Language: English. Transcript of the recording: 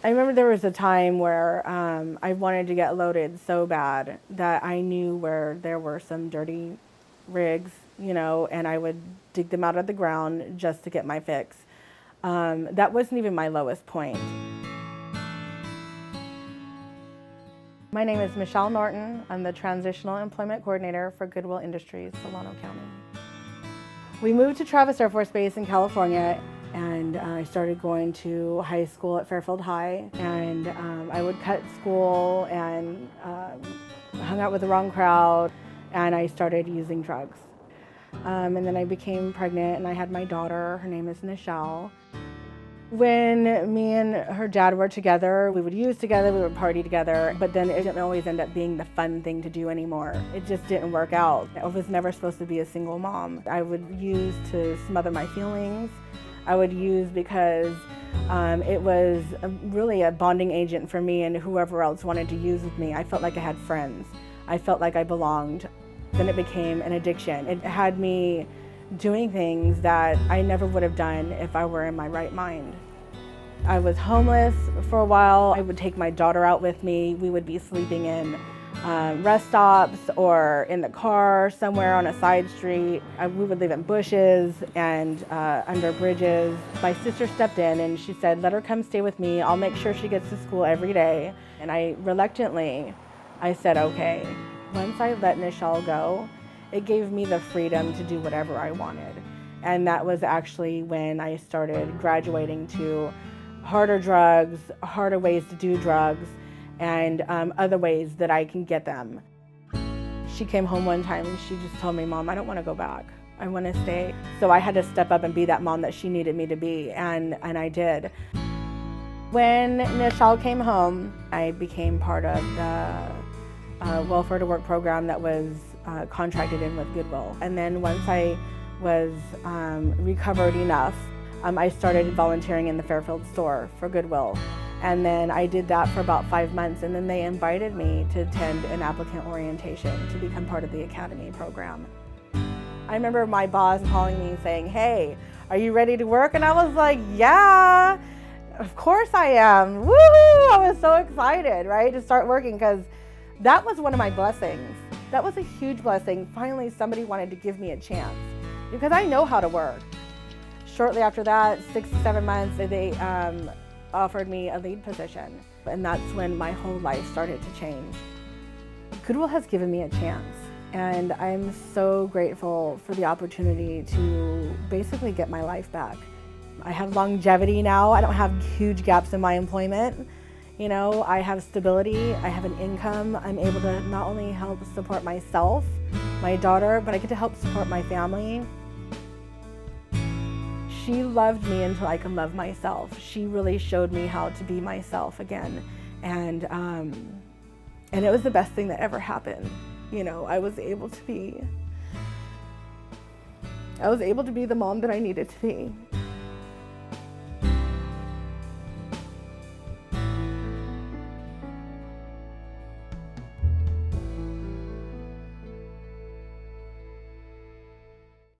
I remember there was a time where I wanted to get loaded so bad that I knew where there were some dirty rigs, and I would dig them out of the ground just to get my fix. That wasn't even my lowest point. My name is Michelle Norton. I'm the Transitional Employment Coordinator for Goodwill Industries, Solano County. We moved to Travis Air Force Base in California, and I started going to high school at Fairfield High, and I would cut school and hung out with the wrong crowd, and I started using drugs. And then I became pregnant and I had my daughter. Her name is Michelle. When me and her dad were together, we would use together, we would party together, but then it didn't always end up being the fun thing to do anymore. It just didn't work out. I was never supposed to be a single mom. I would use to smother my feelings. I would use because it was really a bonding agent for me and whoever else wanted to use with me. I felt like I had friends. I felt like I belonged. Then it became an addiction. It had me doing things that I never would have done if I were in my right mind. I was homeless for a while. I would take my daughter out with me. We would be sleeping in rest stops or in the car somewhere on a side street. We would live in bushes and under bridges. My sister stepped in and she said, "Let her come stay with me. I'll make sure she gets to school every day." And I said, okay. Once I let Michelle go, it gave me the freedom to do whatever I wanted. And that was actually when I started graduating to harder drugs, harder ways to do drugs, and other ways that I can get them. She came home one time and she just told me, "Mom, I don't want to go back. I want to stay." So I had to step up and be that mom that she needed me to be, and I did. When Michelle came home, I became part of the welfare to work program that was contracted in with Goodwill. And then once I was recovered enough, I started volunteering in the Fairfield store for Goodwill. And then I did that for about 5 months, and then they invited me to attend an applicant orientation to become part of the academy program. I remember my boss calling me saying, "Hey, are you ready to work?" And I was like, "Yeah, of course I am." Woohoo! I was so excited, right, to start working, because that was one of my blessings. That was a huge blessing. Finally, somebody wanted to give me a chance because I know how to work. Shortly after that, 6 to 7 months, they offered me a lead position. And that's when my whole life started to change. Goodwill has given me a chance, and I'm so grateful for the opportunity to basically get my life back. I have longevity now. I don't have huge gaps in my employment. I have stability, I have an income. I'm able to not only help support myself, my daughter, but I get to help support my family. She loved me until I could love myself. She really showed me how to be myself again. And it was the best thing that ever happened. I was able to be the mom that I needed to be.